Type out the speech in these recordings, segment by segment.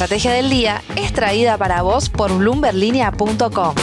estrategia del día es traída para vos por bloomberlinia.com.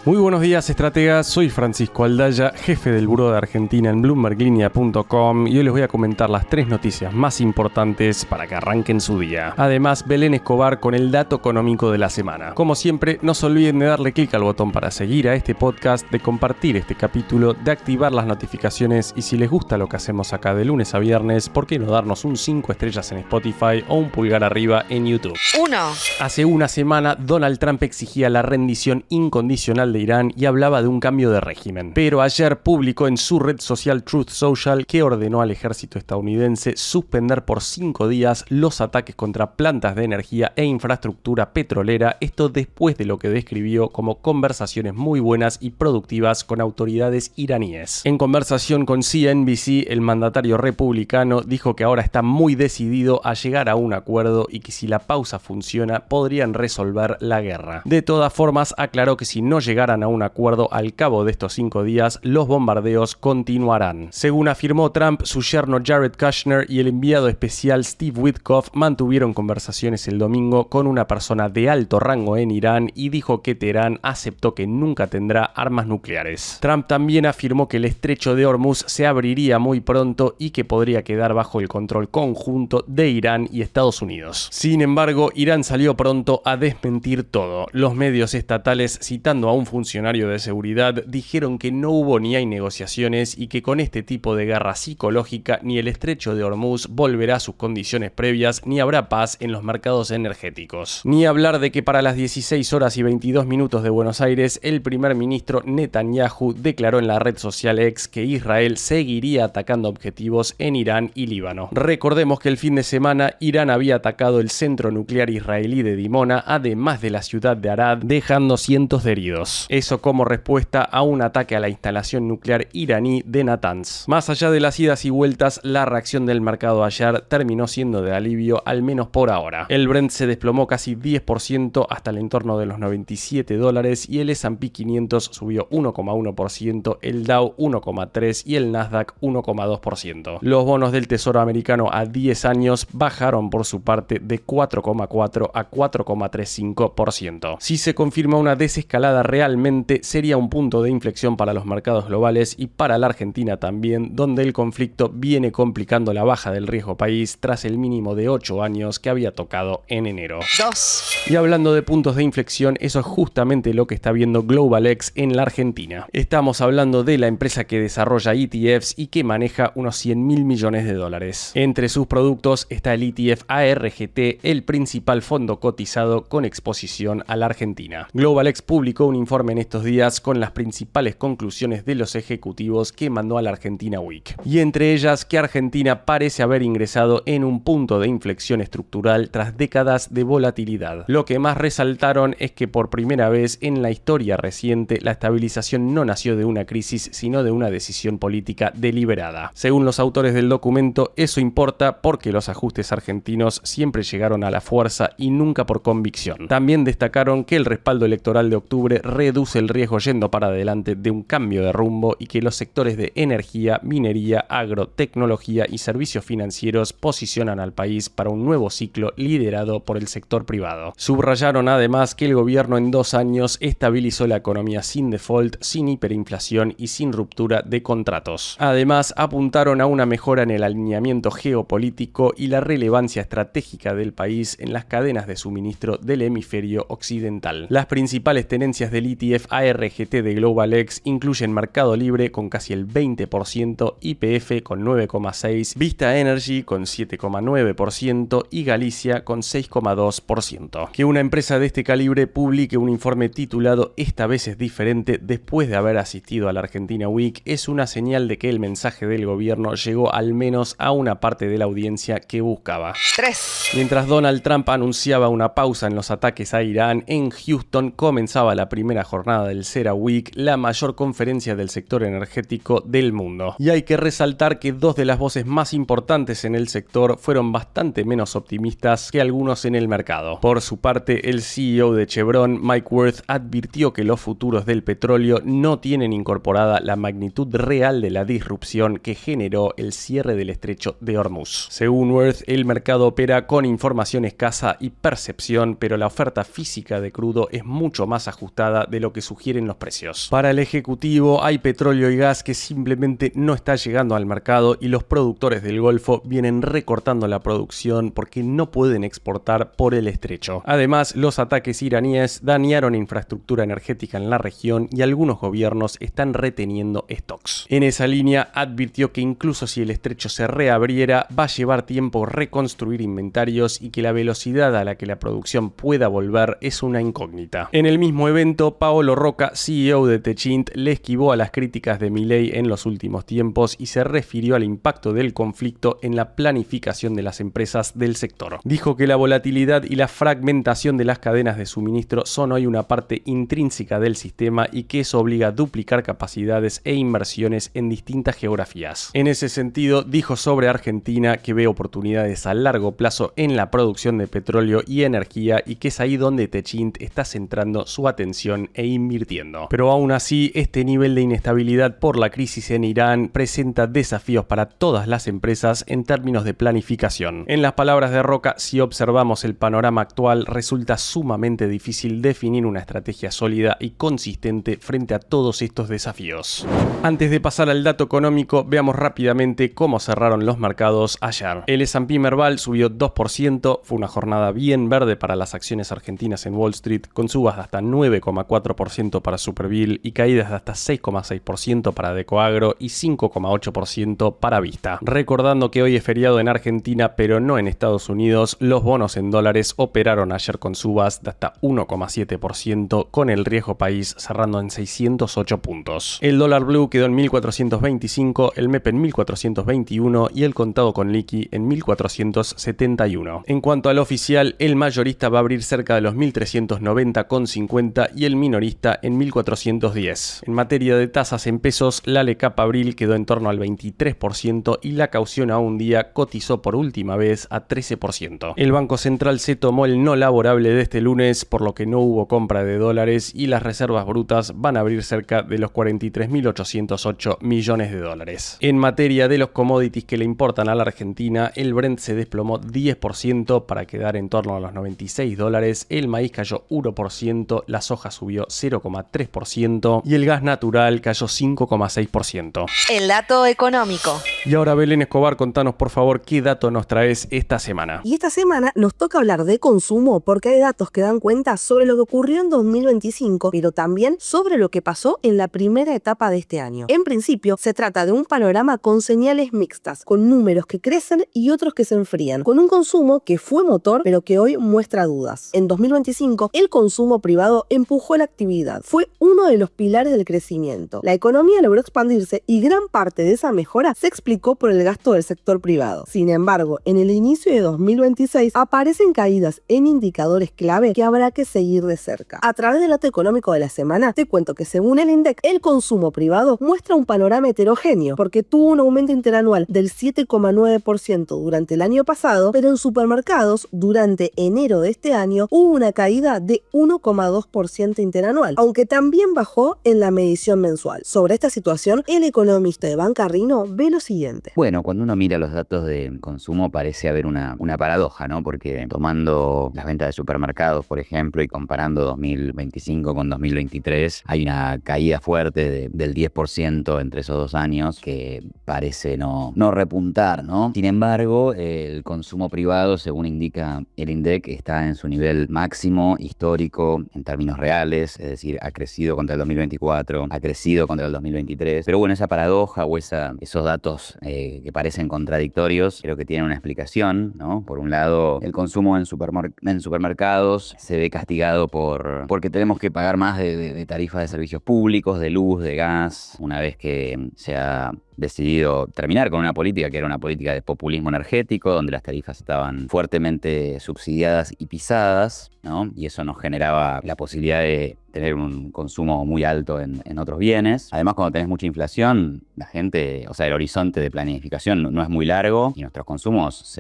Muy buenos días, estrategas. Soy Francisco Aldaya, jefe del Buró de Argentina en bloomberlinia.com, y hoy les voy a comentar las 3 noticias más importantes para que arranquen su día. Además, Belén Escobar con el dato económico de la semana. Como siempre, no se olviden de darle clic al botón para seguir a este podcast, de compartir este capítulo, de activar las notificaciones y si les gusta lo que hacemos acá de lunes a viernes, ¿por qué no darnos un 5 estrellas en Spotify o un pulgar arriba en YouTube? 1. Hace una semana, Donald Trump exigía la rendición incondicional de Irán y hablaba de un cambio de régimen. Pero ayer publicó en su red social Truth Social que ordenó al ejército estadounidense suspender por 5 días los ataques contra plantas de energía e infraestructura petrolera, esto después de lo que describió como conversaciones muy buenas y productivas con autoridades iraníes. En conversación con CNBC, el mandatario republicano dijo que ahora está muy decidido a llegar a un acuerdo y que si la pausa funciona podrían resolver la guerra. De todas formas, aclaró que si no llegaran a un acuerdo al cabo de estos 5 días, los bombardeos continuarán. Según afirmó Trump, su yerno Jared Kushner y el enviado especial Steve Witkoff mantuvieron conversaciones el domingo con una persona de alto rango en Irán y dijo que Teherán aceptó que nunca tendrá armas nucleares. Trump también afirmó que el estrecho de Hormuz se abriría muy pronto y que podría quedar bajo el control conjunto de Irán y Estados Unidos. Sin embargo, Irán salió pronto a desmentir todo. Los medios estatales, citando a un funcionario de seguridad, dijeron que no hubo ni hay negociaciones y que con este tipo de guerra psicológica ni el estrecho de Hormuz volverá a sus condiciones previas ni habrá paz en los mercados energéticos. Ni hablar de que para las 16 horas y 22 minutos de Buenos Aires, el primer ministro Netanyahu declaró en la red social X que Israel seguiría atacando objetivos en Irán y Líbano. Recordemos que el fin de semana Irán había atacado el centro nuclear israelí de Dimona, además de la ciudad de Arad, dejando cientos de heridos. Eso como respuesta a un ataque a la instalación nuclear iraní de Natanz. Más allá de las idas y vueltas, la reacción del mercado ayer terminó siendo de alivio, al menos por ahora. El Brent se desplomó casi 10% hasta el entorno de los $97 y el S&P 500 subió 1,1%, el Dow 1,3% y el Nasdaq 1,2%. Los bonos del Tesoro americano a 10 años bajaron por su parte de 4,4% a 4,35%. Si se confirma una desescalada realmente, sería un punto de inflexión para los mercados globales y para la Argentina también, donde el conflicto viene complicando la baja del riesgo país tras el mínimo de 8 años que había tocado en enero. 2. Y hablando de puntos de inflexión, eso es justamente lo que está viendo GlobalX en la Argentina. Estamos hablando de la empresa que desarrolla ETFs y que maneja unos 100.000 millones de dólares. Entre sus productos está el ETF ARGT, el principal fondo cotizado con exposición a la Argentina. GlobalX publicó un informe en estos días con las principales conclusiones de los ejecutivos que mandó a la Argentina Week. Y entre ellas que Argentina parece haber ingresado en un punto de inflexión estructural tras décadas de volatilidad. Lo que más resaltaron es que por primera vez en la historia reciente la estabilización no nació de una crisis sino de una decisión política deliberada. Según los autores del documento, eso importa porque los ajustes argentinos siempre llegaron a la fuerza y nunca por convicción. También destacaron que el respaldo electoral de octubre reduce el riesgo yendo para adelante de un cambio de rumbo y que los sectores de energía, minería, agro, tecnología y servicios financieros posicionan al país para un nuevo ciclo liderado por el sector privado. Subrayaron además que el gobierno en 2 años estabilizó la economía sin default, sin hiperinflación y sin ruptura de contratos. Además, apuntaron a una mejora en el alineamiento geopolítico y la relevancia estratégica del país en las cadenas de suministro del hemisferio occidental. Las principales tenencias del ETF ARGT de GlobalX incluyen Mercado Libre con casi el 20%, YPF con 9,6%, Vista Energy con 7,9% y Galicia con 6,2%. Que una empresa de este calibre publique un informe titulado "Esta vez es diferente" después de haber asistido a la Argentina Week es una señal de que el mensaje del gobierno llegó al menos a una parte de la audiencia que buscaba. 3. Mientras Donald Trump anunciaba una pausa en los ataques a Irán, en Houston comenzaba la primera jornada del CERAWeek, la mayor conferencia del sector energético del mundo. Y hay que resaltar que dos de las voces más importantes en el sector fueron bastante menos optimistas que algunos en el mercado. Por su parte, el CEO de Chevron, Mike Wirth, advirtió que los futuros del petróleo no tienen incorporada la magnitud real de la disrupción que generó el cierre del estrecho de Hormuz. Según Wirth, el mercado opera con información escasa y percepción, pero la oferta física de crudo es mucho más ajustada de lo que sugieren los precios. Para el ejecutivo, hay petróleo y gas que simplemente no está llegando al mercado y los productores del Golfo vienen recortando la producción porque no pueden exportar por el estrecho. Además, los ataques iraníes dañaron infraestructura energética en la región y algunos gobiernos están reteniendo stocks. En esa línea, advirtió que incluso si el estrecho se reabriera, va a llevar tiempo reconstruir inventarios y que la velocidad a la que la producción pueda volver es una incógnita. En el mismo evento, Paolo Rocca, CEO de Techint, le esquivó a las críticas de Milei en los últimos tiempos y se refirió al impacto del conflicto en la planificación de las empresas del sector. Dijo que la volatilidad y la fragmentación de las cadenas de suministro son hoy una parte intrínseca del sistema y que eso obliga a duplicar capacidades e inversiones en distintas geografías. En ese sentido, dijo sobre Argentina que ve oportunidades a largo plazo en la producción de petróleo y energía y que es ahí donde Techint está centrando su atención e invirtiendo. Pero aún así, este nivel de inestabilidad por la crisis en Irán presenta desafíos para todas las empresas en términos de planificación. En las palabras de Rocca, si observamos el panorama actual, resulta sumamente difícil definir una estrategia sólida y consistente frente a todos estos desafíos. Antes de pasar al dato económico, veamos rápidamente cómo cerraron los mercados ayer. El S&P Merval subió 2%, fue una jornada bien verde para las acciones argentinas en Wall Street, con subas de hasta 9,4% para Superbill y caídas de hasta 6,6% para Decoagro y 5,8% para Vista. Recordando que hoy es feriado en Argentina, pero no en Estados Unidos, los bonos en dólares operaron ayer con subas de hasta 1,7%, con el riesgo país cerrando en 608 puntos. El dólar blue quedó en 1.425, el MEP en 1.421 y el contado con liqui en 1.471. En cuanto al oficial, el mayorista va a abrir cerca de los 1.390,50 y el minorista en 1.410. En materia de tasas en pesos, la LECAP abril quedó en torno al 23% y la caución a un día cotizó por última vez a 13%. El Banco Central se tomó el no laborable de este lunes, por lo que no hubo compra de dólares y las reservas brutas van a abrir cerca de los 43.808 millones de dólares. En materia de los commodities que le importan a la Argentina, el Brent se desplomó 10% para quedar en torno a los $96, el maíz cayó 1%, la soja subió 0,3% y el gas natural cayó 5,6%. El dato económico. Y ahora, Belén Escobar, contanos por favor qué dato nos traes esta semana. Y esta semana nos toca hablar de consumo porque hay datos que dan cuenta sobre lo que ocurrió en 2025, pero también sobre lo que pasó en la primera etapa de este año. En principio, se trata de un panorama con señales mixtas, con números que crecen y otros que se enfrían, con un consumo que fue motor, pero que hoy muestra dudas. En 2025, el consumo privado empujó la actividad. Fue uno de los pilares del crecimiento. La economía logró expandirse y gran parte de esa mejora se explicó por el gasto del sector privado. Sin embargo, en el inicio de 2026 aparecen caídas en indicadores clave que habrá que seguir de cerca. A través del dato económico de la semana, te cuento que según el INDEC, el consumo privado muestra un panorama heterogéneo, porque tuvo un aumento interanual del 7,9% durante el año pasado, pero en supermercados, durante enero de este año, hubo una caída de 1,2% interanual, aunque también bajó en la medición mensual. Sobre esta situación, el economista de Banca Rino ve lo siguiente. Bueno, cuando uno mira los datos de consumo parece haber una paradoja, ¿no? Porque tomando las ventas de supermercados, por ejemplo, y comparando 2025 con 2023, hay una caída fuerte del 10% entre esos 2 años que parece no repuntar, ¿no? Sin embargo, el consumo privado, según indica el INDEC, está en su nivel máximo histórico en términos reales, es decir, ha crecido contra el 2024, ha crecido contra el 2023. Pero bueno, esa paradoja o esos datos que parecen contradictorios, creo que tienen una explicación, ¿no? Por un lado, el consumo en supermercados se ve castigado porque tenemos que pagar más de tarifas de servicios públicos, de luz, de gas, una vez que se ha decidido terminar con una política que era una política de populismo energético, donde las tarifas estaban fuertemente subsidiadas y pisadas, ¿no? Y eso nos generaba la posibilidad de de tener un consumo muy alto en otros bienes. Además, cuando tenés mucha inflación, la gente, o sea, el horizonte de planificación no es muy largo y nuestros consumos,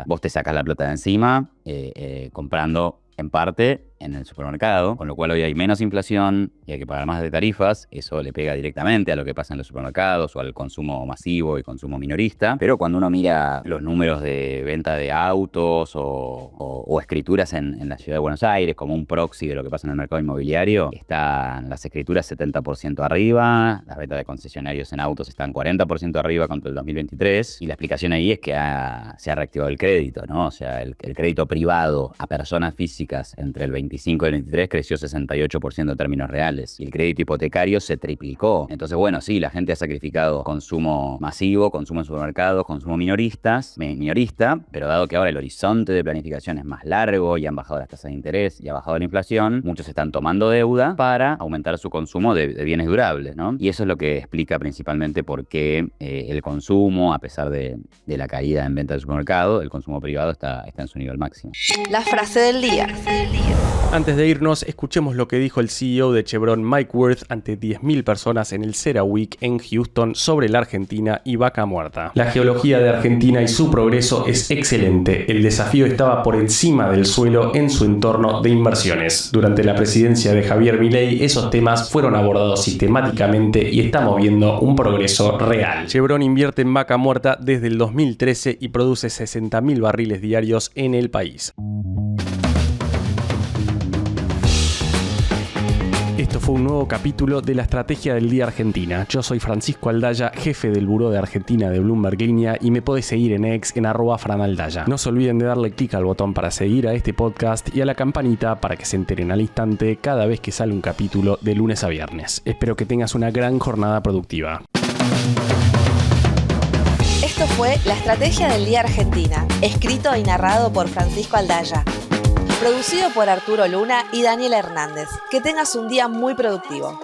vos te sacas la plata de encima comprando en parte en el supermercado, con lo cual hoy hay menos inflación y hay que pagar más de tarifas. Eso le pega directamente a lo que pasa en los supermercados o al consumo masivo y consumo minorista. Pero cuando uno mira los números de venta de autos o escrituras en la ciudad de Buenos Aires, como un proxy de lo que pasa en el mercado inmobiliario, están las escrituras 70% arriba, las ventas de concesionarios en autos están 40% arriba contra el 2023, y la explicación ahí es que se ha reactivado el crédito, ¿no? O sea, el crédito privado a personas físicas entre el 25 y el 23 creció 68% en términos reales, y el crédito hipotecario se triplicó. Entonces, bueno, sí, la gente ha sacrificado consumo masivo, consumo en supermercados, consumo minorista, pero dado que ahora el horizonte de planificación es más largo y han bajado las tasas de interés y ha bajado la inflación, muchos están tomando deuda para aumentar su consumo de bienes durables, ¿no? Y eso es lo que explica principalmente por qué el consumo, a pesar de la caída en venta del supermercado, el consumo privado está en su nivel máximo. La frase del día. Antes de irnos, escuchemos lo que dijo el CEO de Chevron, Mike Wirth, ante 10.000 personas en el CERAWeek en Houston sobre la Argentina y vaca muerta. La geología de Argentina y su progreso es excelente. El desafío estaba por encima del suelo en su entorno de inversiones. Durante la presidencia de Javier Milei, esos temas fueron abordados sistemáticamente y estamos viendo un progreso real. Chevron invierte en vaca muerta desde el 2013 y produce 60.000 barriles diarios en el país. Esto fue un nuevo capítulo de la Estrategia del Día Argentina. Yo soy Francisco Aldaya, jefe del Buró de Argentina de Bloomberg Línea, y me podés seguir en X en @franaldaya. No se olviden de darle clic al botón para seguir a este podcast y a la campanita para que se enteren al instante cada vez que sale un capítulo de lunes a viernes. Espero que tengas una gran jornada productiva. Esto fue La Estrategia del Día Argentina, escrito y narrado por Francisco Aldaya. Producido por Arturo Luna y Daniel Hernández. Que tengas un día muy productivo.